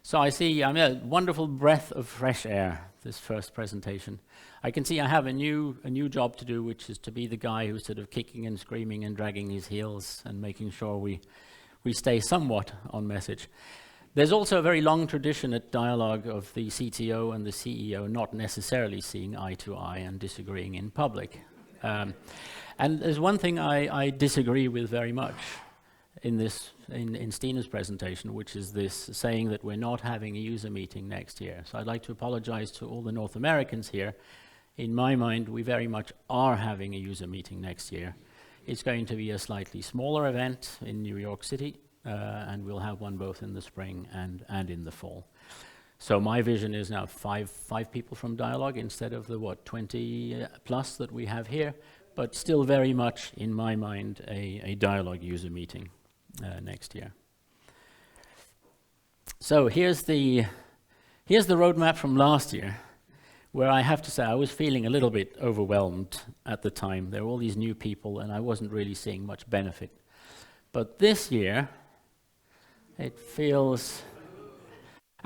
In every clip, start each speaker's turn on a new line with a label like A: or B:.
A: So I see I'm a wonderful breath of fresh air, this first presentation. I can see I have a new job to do, which is to be the guy who's sort of kicking and screaming and dragging his heels and making sure we stay somewhat on message. There's also a very long tradition at Dyalog of the CTO and the CEO not necessarily seeing eye to eye and disagreeing in public. And there's one thing I disagree with very much in Stina's presentation, which is this saying that we're not having a user meeting next year. So I'd like to apologize to all the North Americans here. In my mind, we very much are having a user meeting next year. It's going to be a slightly smaller event in New York City, and we'll have one both in the spring and in the fall. So my vision is now five people from Dyalog instead of the 20 plus that we have here, but still very much in my mind a Dyalog user meeting next year. So here's the roadmap from last year, where I have to say I was feeling a little bit overwhelmed at the time. There were all these new people and I wasn't really seeing much benefit. But this year, it feels,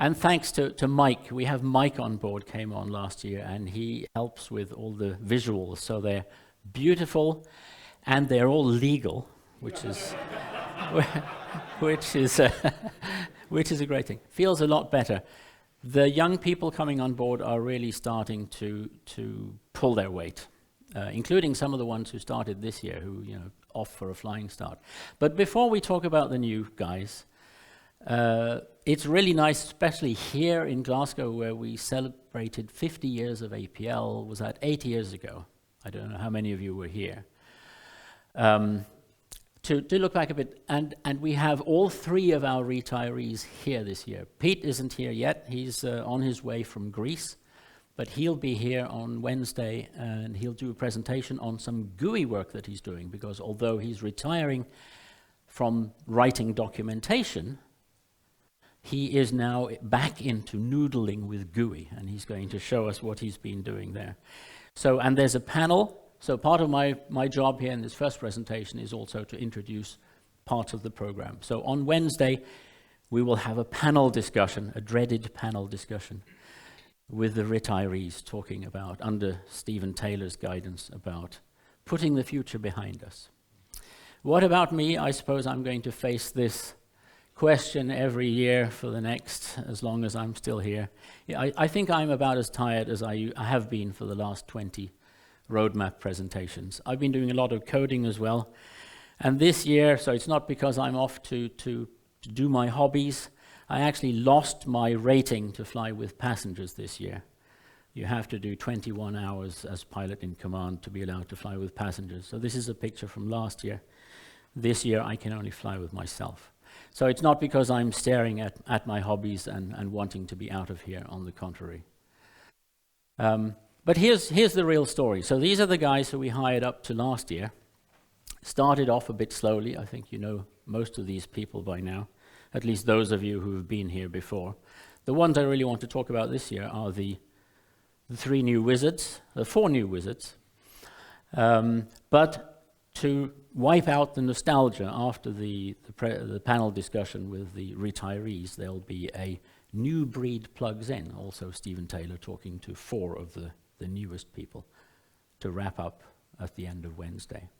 A: and thanks to Mike, we have Mike on board, came on last year, and he helps with all the visuals. So they're beautiful and they're all legal, which is which is a great thing. Feels a lot better. The young people coming on board are really starting to pull their weight, including some of the ones who started this year, who off for a flying start. But before we talk about the new guys, it's really nice, especially here in Glasgow, where we celebrated 50 years of APL. Was that 8 years ago? I don't know how many of you were here. To look back a bit, and we have all three of our retirees here this year. Pete isn't here yet. He's on his way from Greece, but he'll be here on Wednesday, and he'll do a presentation on some GUI work that he's doing, because although he's retiring from writing documentation, he is now back into noodling with GUI, and he's going to show us what he's been doing there. So, and there's a panel. So part of my job here in this first presentation is also to introduce parts of the program. So on Wednesday, we will have a panel discussion, a dreaded panel discussion, with the retirees talking about, under Stephen Taylor's guidance, about putting the future behind us. What about me? I suppose I'm going to face this question every year for the next, as long as I'm still here. Yeah, I think I'm about as tired as I have been for the last 20 roadmap presentations. I've been doing a lot of coding as well. And this year, so it's not because I'm off to do my hobbies, I actually lost my rating to fly with passengers this year. You have to do 21 hours as pilot in command to be allowed to fly with passengers. So this is a picture from last year. This year, I can only fly with myself. So it's not because I'm staring at my hobbies and wanting to be out of here, on the contrary. But here's the real story. So these are the guys who we hired up to last year. Started off a bit slowly. I think you know most of these people by now, at least those of you who have been here before. The ones I really want to talk about this year are the four new wizards. But to wipe out the nostalgia after the panel discussion with the retirees, there'll be a new breed plugs in. Also Stephen Taylor talking to 4 of the newest people to wrap up at the end of Wednesday.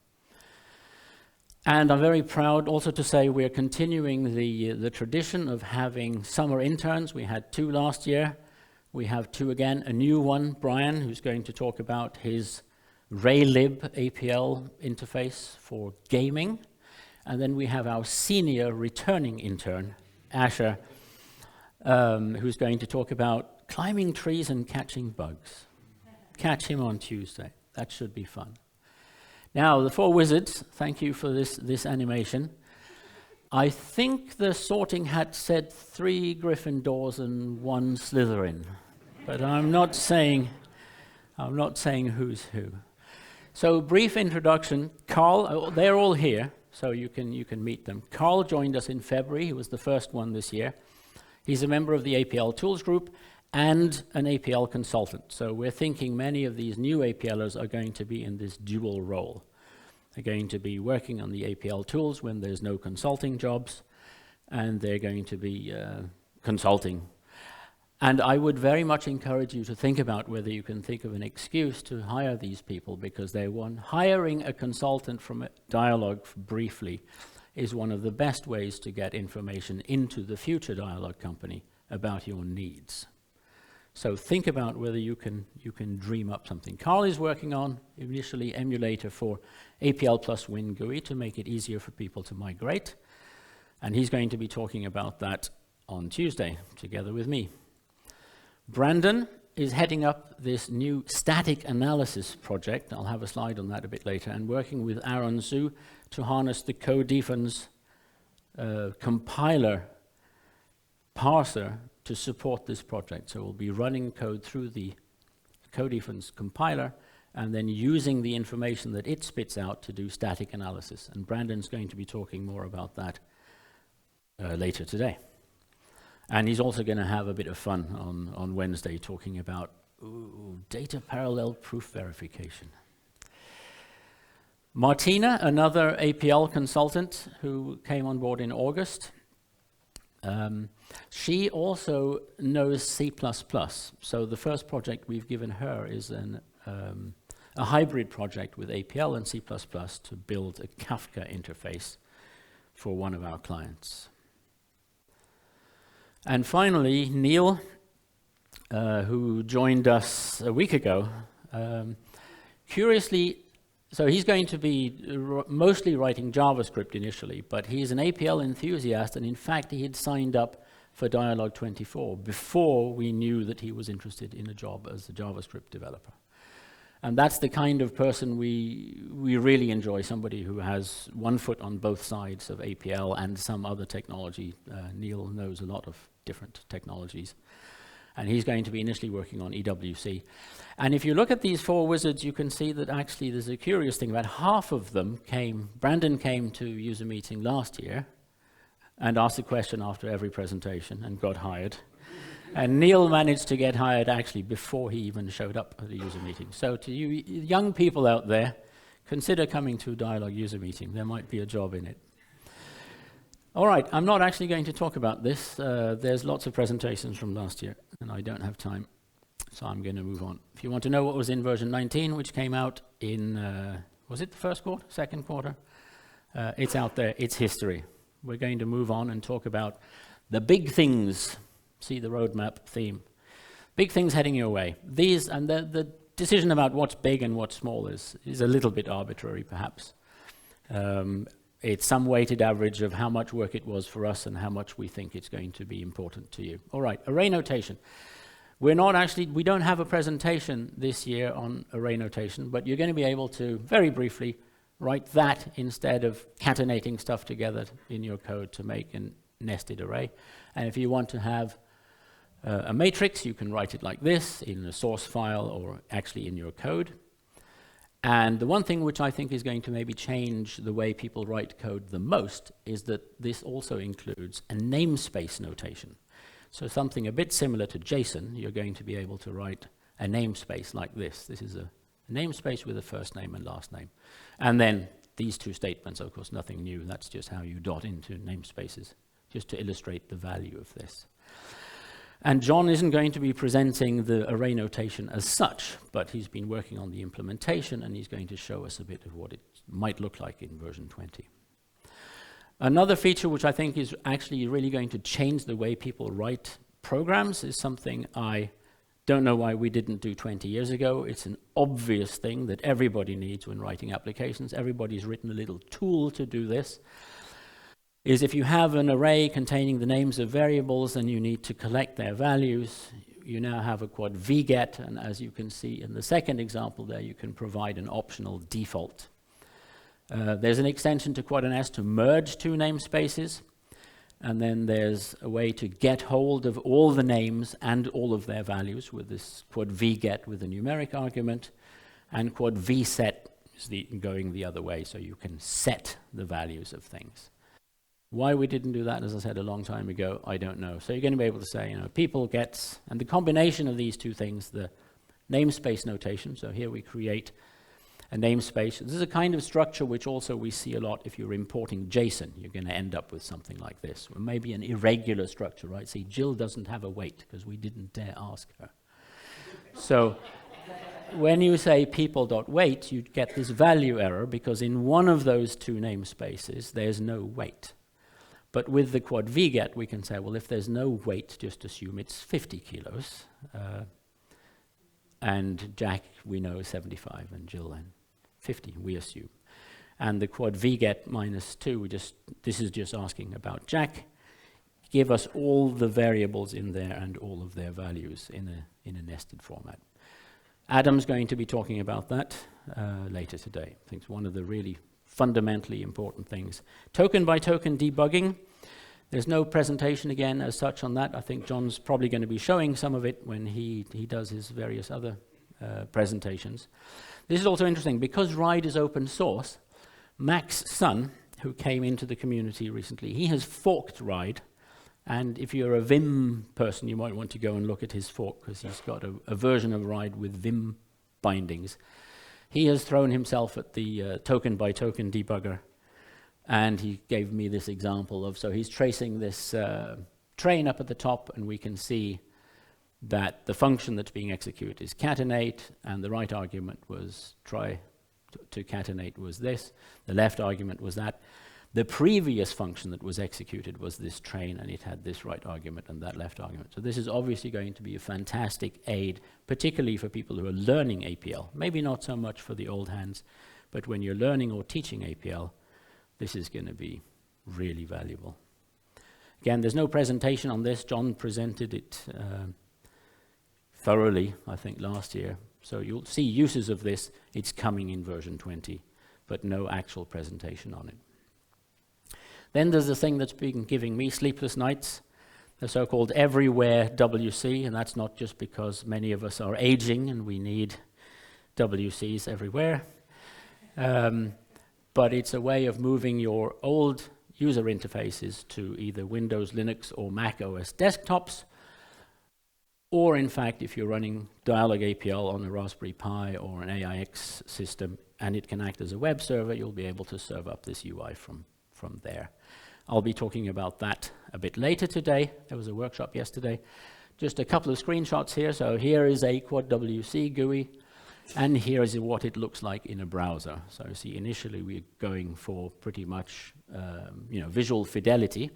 A: And I'm very proud also to say we're continuing the tradition of having summer interns. We had 2 last year. We have 2 again. A new one, Brian, who's going to talk about his RayLib APL interface for gaming. And then we have our senior returning intern, Asher, who's going to talk about climbing trees and catching bugs. Catch him on Tuesday. That should be fun. Now, the 4 wizards, thank you for this animation. I think the sorting hat said 3 Gryffindors and 1 Slytherin, but I'm not saying who's who. So, brief introduction. Carl, they're all here, so you can meet them. Carl joined us in February. He was the first one this year. He's a member of the APL Tools Group and an APL consultant. So we're thinking many of these new APLers are going to be in this dual role. They're going to be working on the APL tools when there's no consulting jobs, and they're going to be consulting. And I would very much encourage you to think about whether you can think of an excuse to hire these people, because hiring a consultant from a Dyalog briefly is one of the best ways to get information into the future Dyalog company about your needs. So think about whether you can dream up something. Carl is working on initially emulator for APL plus Win GUI to make it easier for people to migrate. And he's going to be talking about that on Tuesday together with me. Brandon is heading up this new static analysis project. I'll have a slide on that a bit later, and working with Aaron Zhu to harness the CodeDefense compiler parser to support this project. So we'll be running code through the CodeDefense compiler and then using the information that it spits out to do static analysis. And Brandon's going to be talking more about that later today. And he's also going to have a bit of fun on Wednesday talking about data parallel proof verification. Martina, another APL consultant who came on board in August, she also knows C++. So the first project we've given her is a hybrid project with APL and C++ to build a Kafka interface for one of our clients. And finally, Neil, who joined us a week ago, curiously, so he's going to be mostly writing JavaScript initially, but he's an APL enthusiast, and in fact he had signed up for Dyalog 24 before we knew that he was interested in a job as a JavaScript developer. And that's the kind of person we really enjoy, somebody who has one foot on both sides of APL and some other technology. Neil knows a lot of different technologies. And he's going to be initially working on EWC. And if you look at these four wizards, you can see that actually there's a curious thing. About half of them Brandon came to user meeting last year and asked a question after every presentation and got hired. And Neil managed to get hired actually before he even showed up at the user meeting. So to you young people out there, consider coming to a Dyalog user meeting. There might be a job in it. All right, I'm not actually going to talk about this. There's lots of presentations from last year, and I don't have time, so I'm going to move on. If you want to know what was in version 19, which came out in, was it the first quarter, second quarter? It's out there, it's history. We're going to move on and talk about the big things. See the roadmap theme. Big things heading your way. These, and the decision about what's big and what's small is a little bit arbitrary, perhaps. It's some weighted average of how much work it was for us and how much we think it's going to be important to you. All right, array notation. We don't have a presentation this year on array notation, but you're going to be able to, very briefly, write that instead of catenating stuff together in your code to make a nested array. And if you want to have a matrix, you can write it like this in a source file or actually in your code. And the one thing which I think is going to maybe change the way people write code the most is that this also includes a namespace notation. So something a bit similar to JSON, you're going to be able to write a namespace like this. This is a namespace with a first name and last name. And then these two statements, of course, nothing new. That's just how you dot into namespaces, just to illustrate the value of this. And John isn't going to be presenting the array notation as such, but he's been working on the implementation, and he's going to show us a bit of what it might look like in version 20. Another feature which I think is actually really going to change the way people write programs is something I don't know why we didn't do 20 years ago. It's an obvious thing that everybody needs when writing applications. Everybody's written a little tool to do this. Is if you have an array containing the names of variables and you need to collect their values, you now have a quad vget, and as you can see in the second example there, you can provide an optional default. There's an extension to quad NS to merge two namespaces, and then there's a way to get hold of all the names and all of their values with this quad vget with a numeric argument, and quad vset is going the other way, so you can set the values of things. Why we didn't do that, as I said a long time ago, I don't know. So you're going to be able to say, people gets, and the combination of these two things, the namespace notation, so here we create a namespace. This is a kind of structure which also we see a lot if you're importing JSON. You're going to end up with something like this, or maybe an irregular structure, right? See, Jill doesn't have a weight because we didn't dare ask her. So when you say people.weight, you get this value error because in one of those two namespaces, there's no weight. But with the quad vget, we can say, well, if there's no weight, just assume it's 50 kilos. And Jack, we know, is 75, and Jill, and 50, we assume. And the quad vget -2, this is just asking about Jack. Give us all the variables in there and all of their values in a nested format. Adam's going to be talking about that later today. I think it's one of the really fundamentally important things. Token by token debugging. There's no presentation again as such on that. I think John's probably going to be showing some of it when he does his various other presentations. This is also interesting. Because RIDE is open source, Mac's son, who came into the community recently, he has forked RIDE. And if you're a Vim person, you might want to go and look at his fork, because he's got a version of RIDE with Vim bindings. He has thrown himself at the token by token debugger. And he gave me this example of, so he's tracing this train up at the top, and we can see that the function that's being executed is catenate, and the right argument was try to catenate was this. The left argument was that. The previous function that was executed was this train, and it had this right argument and that left argument. So this is obviously going to be a fantastic aid, particularly for people who are learning APL. Maybe not so much for the old hands, but when you're learning or teaching APL, this is going to be really valuable. Again, there's no presentation on this. John presented it thoroughly, I think, last year. So you'll see uses of this. It's coming in version 20, but no actual presentation on it. Then there's the thing that's been giving me sleepless nights, the so-called everywhere WC, and that's not just because many of us are aging and we need WCs everywhere. But it's a way of moving your old user interfaces to either Windows, Linux, or Mac OS desktops, or in fact, if you're running Dyalog APL on a Raspberry Pi or an AIX system, and it can act as a web server, you'll be able to serve up this UI from there. I'll be talking about that a bit later today. There was a workshop yesterday. Just a couple of screenshots here. So here is a quad WC GUI. And here is what it looks like in a browser. So you see, initially we're going for pretty much visual fidelity,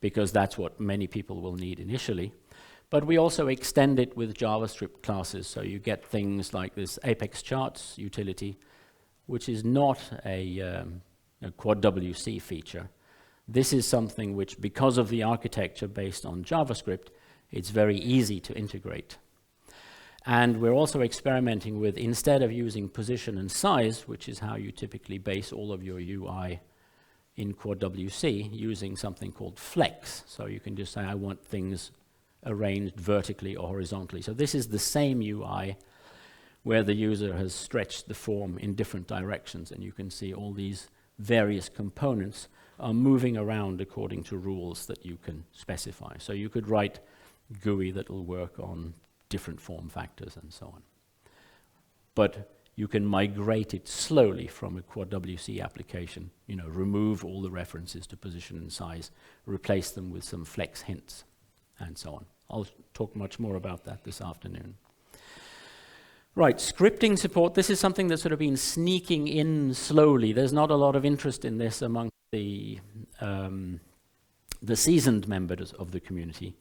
A: because that's what many people will need initially. But we also extend it with JavaScript classes, so you get things like this Apex Charts utility, which is not a quad WC feature. This is something which, because of the architecture based on JavaScript, it's very easy to integrate. And we're also experimenting with, instead of using position and size, which is how you typically base all of your UI in quad WC, using something called flex. So you can just say, I want things arranged vertically or horizontally. So this is the same UI where the user has stretched the form in different directions, and you can see all these various components are moving around according to rules that you can specify. So you could write GUI that will work on different form factors and so on. But you can migrate it slowly from a quad WC application, remove all the references to position and size, replace them with some flex hints, and so on. I'll talk much more about that this afternoon. Right, scripting support. This is something that's sort of been sneaking in slowly. There's not a lot of interest in this among the seasoned members of the community,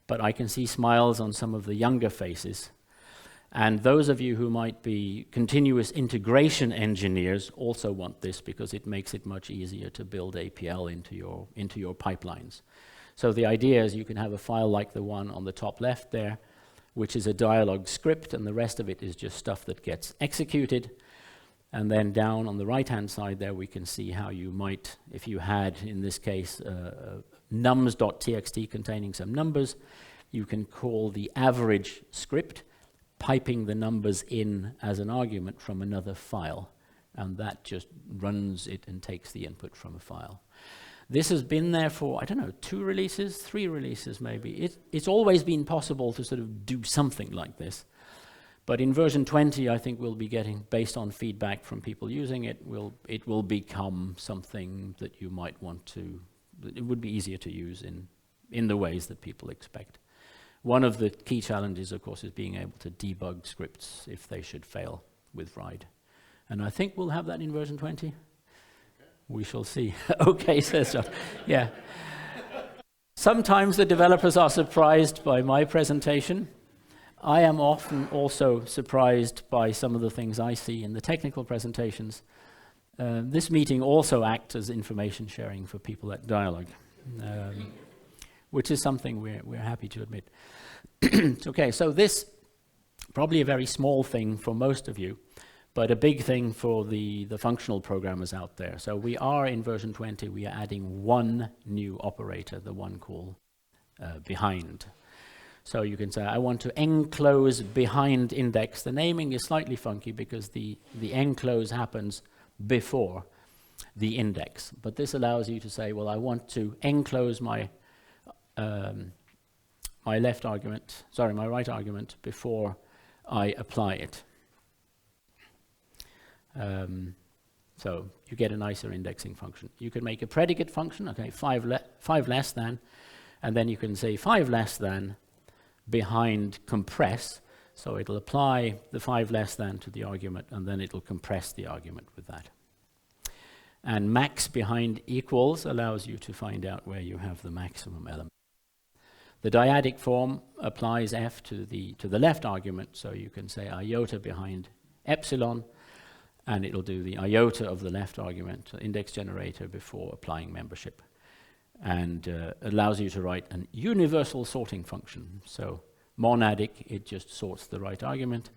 A: but I can see smiles on some of the younger faces. And those of you who might be continuous integration engineers also want this, because it makes it much easier to build APL into your pipelines. So the idea is you can have a file like the one on the top left there, which is a Dyalog script, and the rest of it is just stuff that gets executed. And then down on the right-hand side there, we can see how you might, if you had, in this case, nums.txt containing some numbers, you can call the average script, piping the numbers in as an argument from another file. And that just runs it and takes the input from a file. This has been there for, 2 releases, 3 releases maybe. It's always been possible to sort of do something like this. But in version 20, I think we'll be getting, based on feedback from people using it, it will become something that you might want to, it would be easier to use in the ways that people expect. One of the key challenges, of course, is being able to debug scripts if they should fail with RIDE. And I think we'll have that in version 20. Okay. We shall see. Okay, says John. Yeah. Sometimes the developers are surprised by my presentation. I am often also surprised by some of the things I see in the technical presentations. This meeting also acts as information sharing for people at Dyalog, which is something we're happy to admit. Okay, so this, probably a very small thing for most of you, but a big thing for the functional programmers out there. So we are in version 20, we are adding one new operator, the one called behind. So you can say, I want to enclose behind index. The naming is slightly funky because the enclose happens before the index. But this allows you to say, well, I want to enclose my my right argument before I apply it. So you get a nicer indexing function. You can make a predicate function, okay, 5 less than, and then you can say 5 less than behind compress, so it'll apply the 5 less than to the argument, and then it'll compress the argument with that. And max behind equals allows you to find out where you have the maximum element. The dyadic form applies f to the left argument, so you can say iota behind epsilon, and it'll do the iota of the left argument, index generator, before applying membership. And allows you to write an universal sorting function. So monadic, it just sorts the right argument.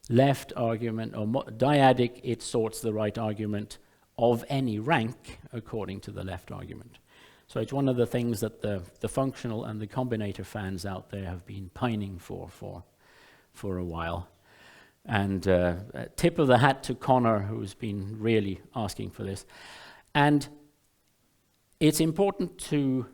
A: Left argument, or dyadic, it sorts the right argument of any rank according to the left argument. So it's one of the things that the functional and the combinator fans out there have been pining for a while. And tip of the hat to Connor, who's been really asking for this. And it's important to,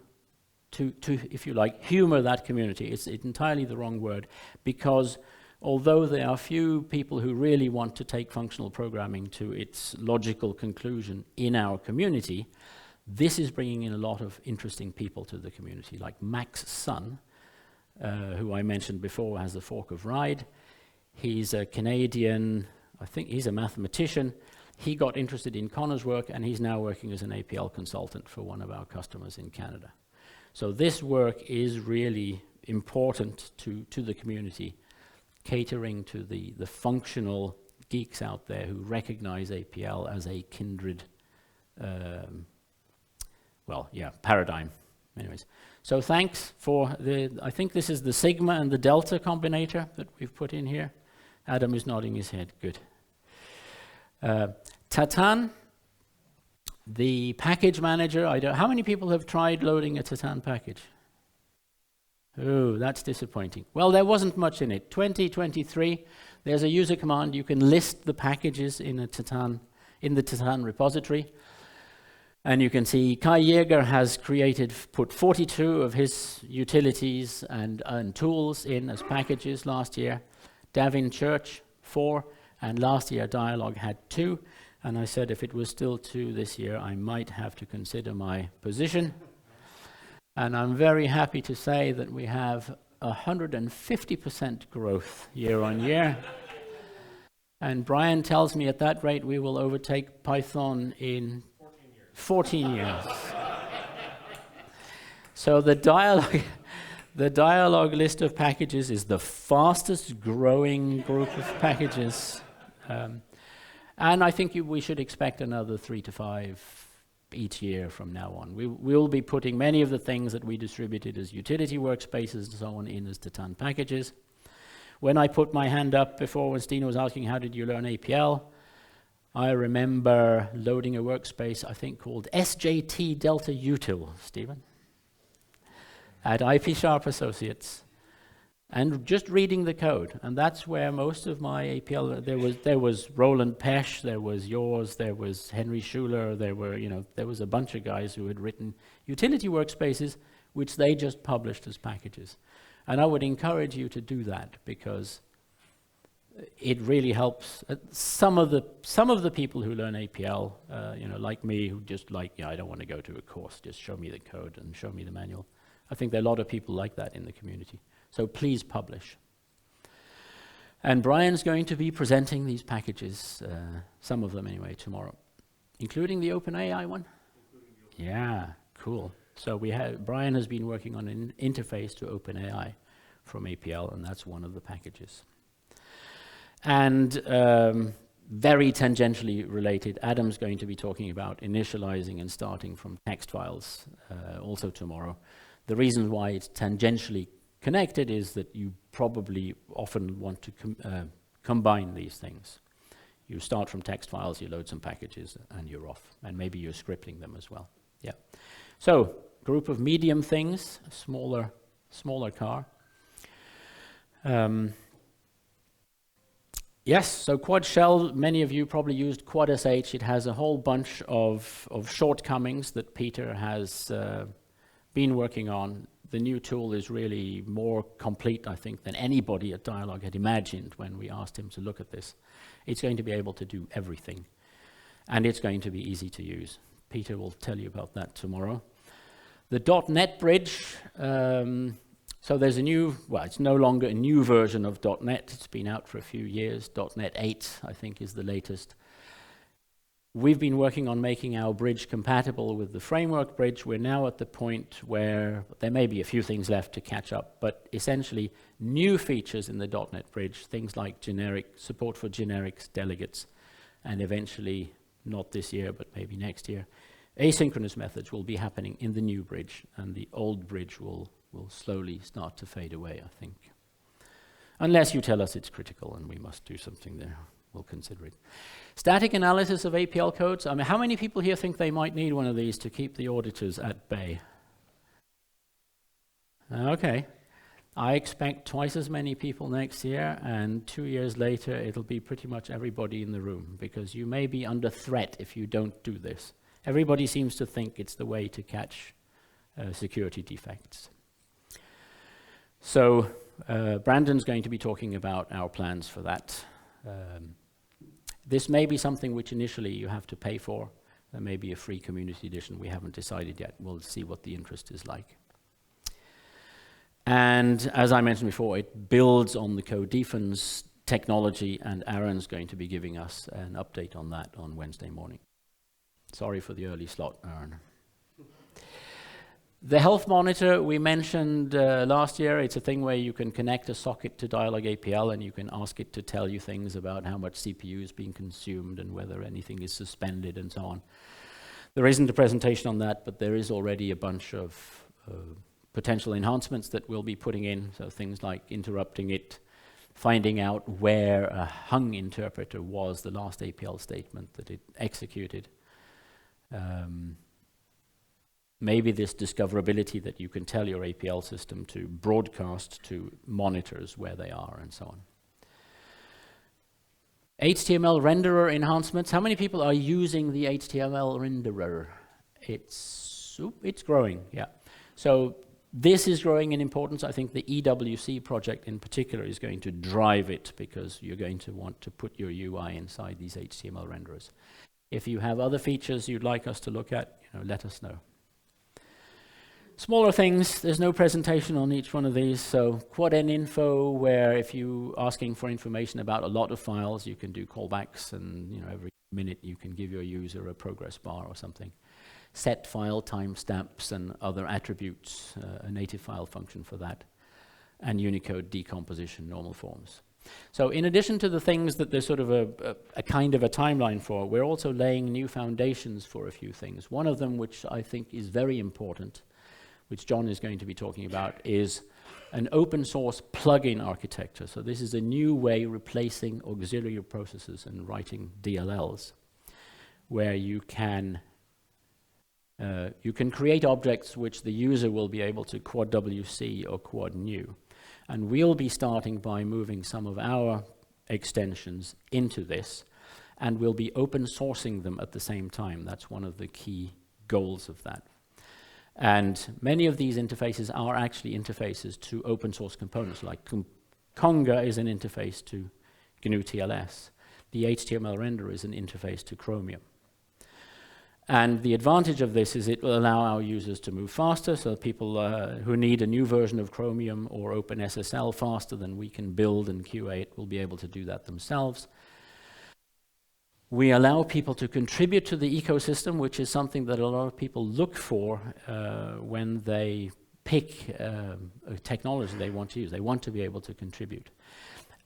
A: if you like, humor that community. It's entirely the wrong word, because although there are few people who really want to take functional programming to its logical conclusion in our community, this is bringing in a lot of interesting people to the community, like Max Sun, who I mentioned before has the fork of RIDE. He's a Canadian, I think he's a mathematician. He got interested in Connor's work, and he's now working as an APL consultant for one of our customers in Canada. So this work is really important to the community, catering to the functional geeks out there who recognize APL as a kindred, paradigm. Anyways, so thanks for I think this is the sigma and the delta combinator that we've put in here. Adam is nodding his head, good. Tatan, the package manager. How many people have tried loading a Tatan package? Oh, that's disappointing. Well, there wasn't much in it. 2023, there's a user command. You can list the packages in the Tatan repository. And you can see Kai Jäger has put 42 of his utilities and tools in as packages last year. Davin Church, 4. And last year, Dyalog had 2. And I said if it was still 2 this year, I might have to consider my position. And I'm very happy to say that we have 150% growth year on year. And Brian tells me at that rate we will overtake Python in 14 years. So the Dyalog list of packages is the fastest growing group of packages. And I think we should expect another 3 to 5 each year from now on. We will be putting many of the things that we distributed as utility workspaces and so on in as Tatan packages. When I put my hand up before, when Stina was asking how did you learn APL, I remember loading a workspace, I think called SJT Delta Util, Stephen, at IP Sharp Associates, and just reading the code. And that's where most of my APL, there was Roland Pesch, there was yours, there was Henry Schuler, there was a bunch of guys who had written utility workspaces, which they just published as packages. And I would encourage you to do that, because it really helps some of the people who learn APL, like me, who just I don't want to go to a course, just show me the code and show me the manual. I think there are a lot of people like that in the community. So please publish. And Brian's going to be presenting these packages, some of them anyway, tomorrow, including the OpenAI one. Yeah, cool. So Brian has been working on an interface to OpenAI from APL, and that's one of the packages. And very tangentially related, Adam's going to be talking about initializing and starting from text files also tomorrow. The reason why it's tangentially connected is that you probably often want to combine these things. You start from text files, you load some packages, and you're off. And maybe you're scripting them as well. Yeah. So, group of medium things, a smaller car. Yes, so Quad Shell, many of you probably used Quad SH. It has a whole bunch of shortcomings that Peter has been working on. The new tool is really more complete, I think, than anybody at Dyalog had imagined when we asked him to look at this. It's going to be able to do everything, and it's going to be easy to use. Peter will tell you about that tomorrow. The .NET Bridge, so there's it's no longer a new version of .NET. It's been out for a few years. .NET 8, I think, is the latest. We've been working on making our bridge compatible with the framework bridge. We're now at the point where there may be a few things left to catch up, but essentially new features in the .NET bridge, things like support for generics, delegates, and eventually, not this year, but maybe next year, asynchronous methods will be happening in the new bridge, and the old bridge will slowly start to fade away, I think. Unless you tell us it's critical and we must do something there, we'll consider it. Static analysis of APL codes. I mean, how many people here think they might need one of these to keep the auditors at bay? Okay. I expect twice as many people next year, and 2 years later it'll be pretty much everybody in the room, because you may be under threat if you don't do this. Everybody seems to think it's the way to catch security defects. So Brandon's going to be talking about our plans for that. This may be something which initially you have to pay for. There may be a free community edition. We haven't decided yet. We'll see what the interest is like. And as I mentioned before, it builds on the CodeDefense technology, and Aaron's going to be giving us an update on that on Wednesday morning. Sorry for the early slot, Aaron. The health monitor we mentioned last year. It's a thing where you can connect a socket to Dyalog APL and you can ask it to tell you things about how much CPU is being consumed and whether anything is suspended and so on. There isn't a presentation on that, but there is already a bunch of potential enhancements that we'll be putting in. So things like interrupting it, finding out where a hung interpreter was, the last APL statement that it executed. Maybe this discoverability that you can tell your APL system to broadcast to monitors where they are and so on. HTML renderer enhancements. How many people are using the HTML renderer? It's growing, yeah. So this is growing in importance. I think the EWC project in particular is going to drive it, because you're going to want to put your UI inside these HTML renderers. If you have other features you'd like us to look at, let us know. Smaller things, there's no presentation on each one of these. So QuadN info, where if you're asking for information about a lot of files, you can do callbacks, and every minute you can give your user a progress bar or something. Set file timestamps and other attributes, a native file function for that, and Unicode decomposition, normal forms. So in addition to the things that there's sort of a kind of a timeline for, we're also laying new foundations for a few things. One of them, which I think is very important, which John is going to be talking about, is an open source plugin architecture. So this is a new way replacing auxiliary processes and writing DLLs, where you can create objects which the user will be able to quad WC or quad new. And we'll be starting by moving some of our extensions into this, and we'll be open sourcing them at the same time. That's one of the key goals of that. And many of these interfaces are actually interfaces to open source components, like Conga is an interface to GNU TLS. The HTML renderer is an interface to Chromium. And the advantage of this is it will allow our users to move faster, so people who need a new version of Chromium or OpenSSL faster than we can build and QA it will be able to do that themselves. We allow people to contribute to the ecosystem, which is something that a lot of people look for when they pick a technology they want to use. They want to be able to contribute.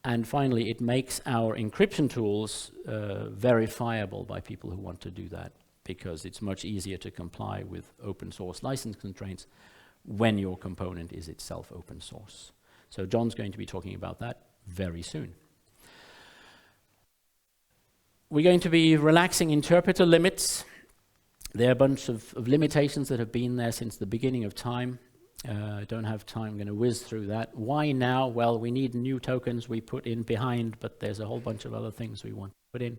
A: And finally, it makes our encryption tools verifiable by people who want to do that, because it's much easier to comply with open source license constraints when your component is itself open source. So John's going to be talking about that very soon. We're going to be relaxing interpreter limits. There are a bunch of limitations that have been there since the beginning of time. I don't have time, I'm going to whiz through that. Why now? Well, we need new tokens we put in behind, but there's a whole bunch of other things we want to put in.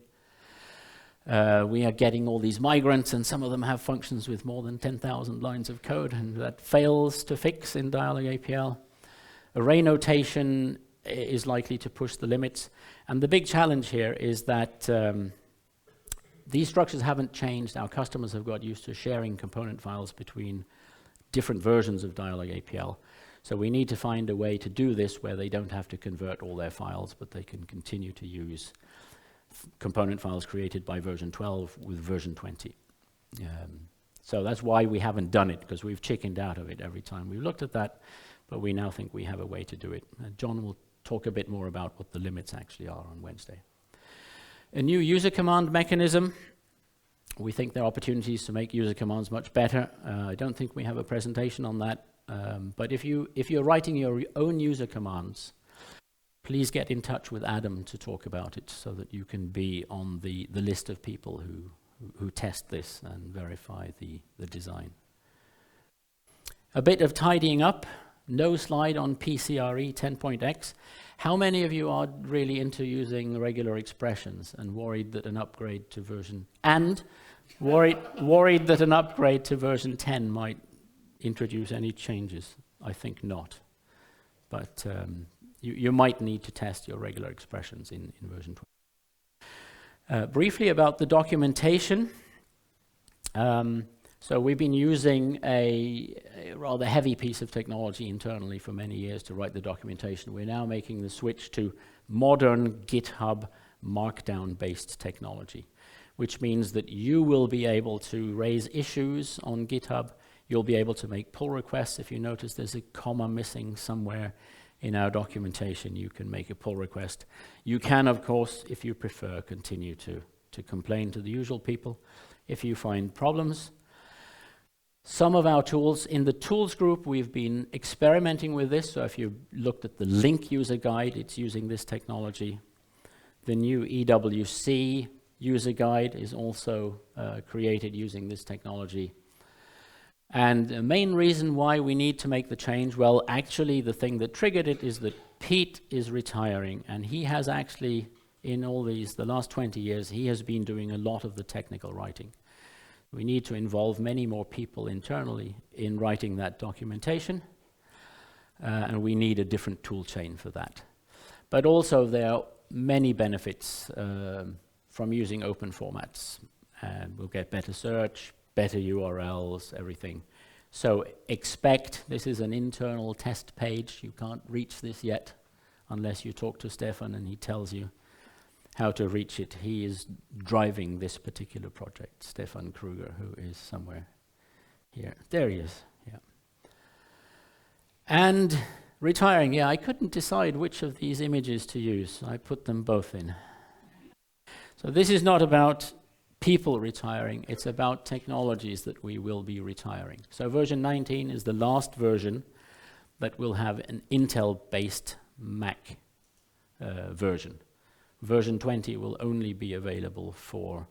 A: We are getting all these migrants, and some of them have functions with more than 10,000 lines of code, and that fails to fix in Dyalog APL. Array notation is likely to push the limits. And the big challenge here is that these structures haven't changed. Our customers have got used to sharing component files between different versions of Dyalog APL. So we need to find a way to do this where they don't have to convert all their files, but they can continue to use component files created by version 12 with version 20. So that's why we haven't done it, because we've chickened out of it every time we've looked at that, but we now think we have a way to do it. John will talk a bit more about what the limits actually are on Wednesday. A new user command mechanism. We think there are opportunities to make user commands much better. I don't think we have a presentation on that, but if you're writing your own user commands, please get in touch with Adam to talk about it so that you can be on the list of people who test this and verify the design. A bit of tidying up. No slide on PCRE 10.x. How many of you are really into using regular expressions and worried that an upgrade to version worried that an upgrade to version 10 might introduce any changes? I think not. But you might need to test your regular expressions in version 20. Briefly about the documentation. So we've been using a rather heavy piece of technology internally for many years to write the documentation. We're now making the switch to modern GitHub Markdown-based technology, which means that you will be able to raise issues on GitHub. You'll be able to make pull requests. If you notice there's a comma missing somewhere in our documentation, you can make a pull request. You can, of course, if you prefer, continue to complain to the usual people if you find problems. Some of our tools, in the tools group, we've been experimenting with this. So if you looked at the link user guide, it's using this technology. The new EWC user guide is also created using this technology. And the main reason why we need to make the change, well, actually the thing that triggered it is that Pete is retiring, and he has actually, in all the last 20 years, he has been doing a lot of the technical writing. We need to involve many more people internally in writing that documentation, and we need a different tool chain for that. But also there are many benefits from using open formats. We'll get better search, better URLs, everything. So expect, this is an internal test page. You can't reach this yet unless you talk to Stefan and he tells you how to reach it. He is driving this particular project, Stefan Kruger, who is somewhere here. There he is, yeah. And retiring, yeah, I couldn't decide which of these images to use. I put them both in. So this is not about people retiring, it's about technologies that we will be retiring. So version 19 is the last version that will have an Intel-based Mac version. Version 20 will only be available for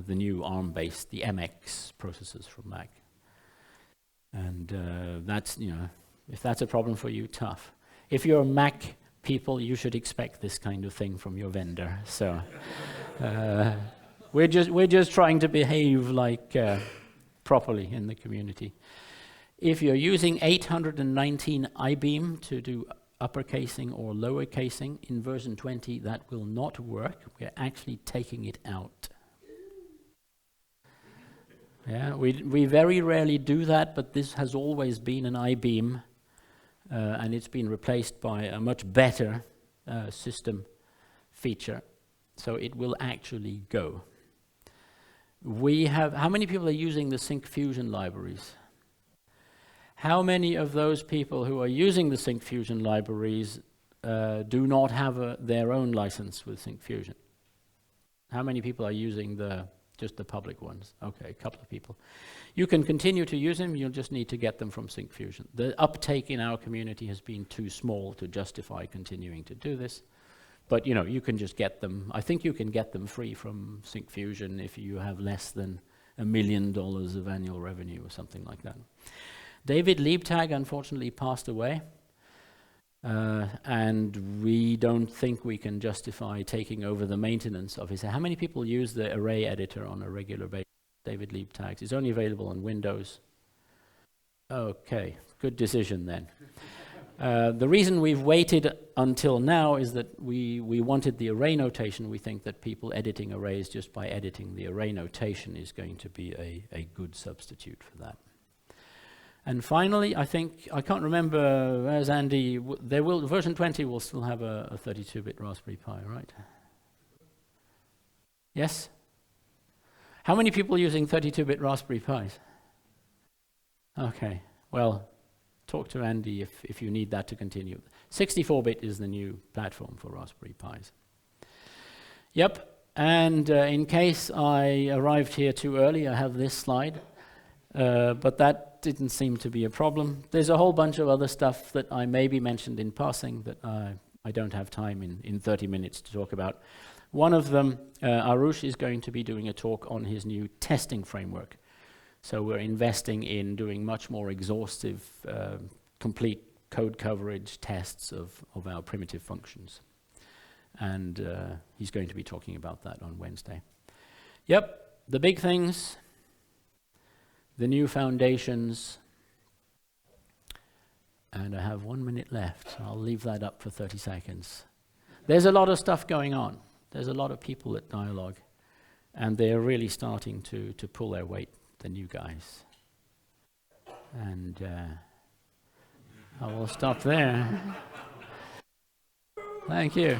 A: the new ARM-based, the MX processors from Mac. And that's, you know, if that's a problem for you, tough. If you're Mac people, you should expect this kind of thing from your vendor. So we're just trying to behave like properly in the community. If you're using 819 iBeam to do upper casing or lower casing. In version 20, that will not work. We're actually taking it out. Yeah, we very rarely do that, but this has always been an I-beam, and it's been replaced by a much better system feature. So it will actually go. We have, how many people are using the Sync Fusion libraries? How many of those people who are using the Sync Fusion libraries do not have their own license with Sync Fusion? How many people are using just the public ones? Okay, a couple of people. You can continue to use them, you'll just need to get them from Sync Fusion. The uptake in our community has been too small to justify continuing to do this. But you know, you can just get them. I think you can get them free from Sync Fusion if you have less than $1 million of annual revenue or something like that. David Liebtag unfortunately passed away, and we don't think we can justify taking over the maintenance of his. How many people use the array editor on a regular basis? David Liebtag. It's only available on Windows. Okay, good decision then. The reason we've waited until now is that we wanted the array notation. We think that people editing arrays just by editing the array notation is going to be a good substitute for that. And finally, I think, I can't remember, where's Andy? Version 20 will still have a 32-bit Raspberry Pi, right? Yes? How many people using 32-bit Raspberry Pis? Okay, well, talk to Andy if you need that to continue. 64-bit is the new platform for Raspberry Pis. Yep, and in case I arrived here too early, I have this slide, but that didn't seem to be a problem. There's a whole bunch of other stuff that I maybe mentioned in passing that I don't have time in 30 minutes to talk about. One of them, Arush is going to be doing a talk on his new testing framework. So we're investing in doing much more exhaustive, complete code coverage tests of our primitive functions. And he's going to be talking about that on Wednesday. Yep, the big things, the new foundations, and I have 1 minute left. I'll leave that up for 30 seconds. There's a lot of stuff going on. There's a lot of people at Dyalog, and they're really starting to pull their weight, the new guys. And I will stop there. Thank you.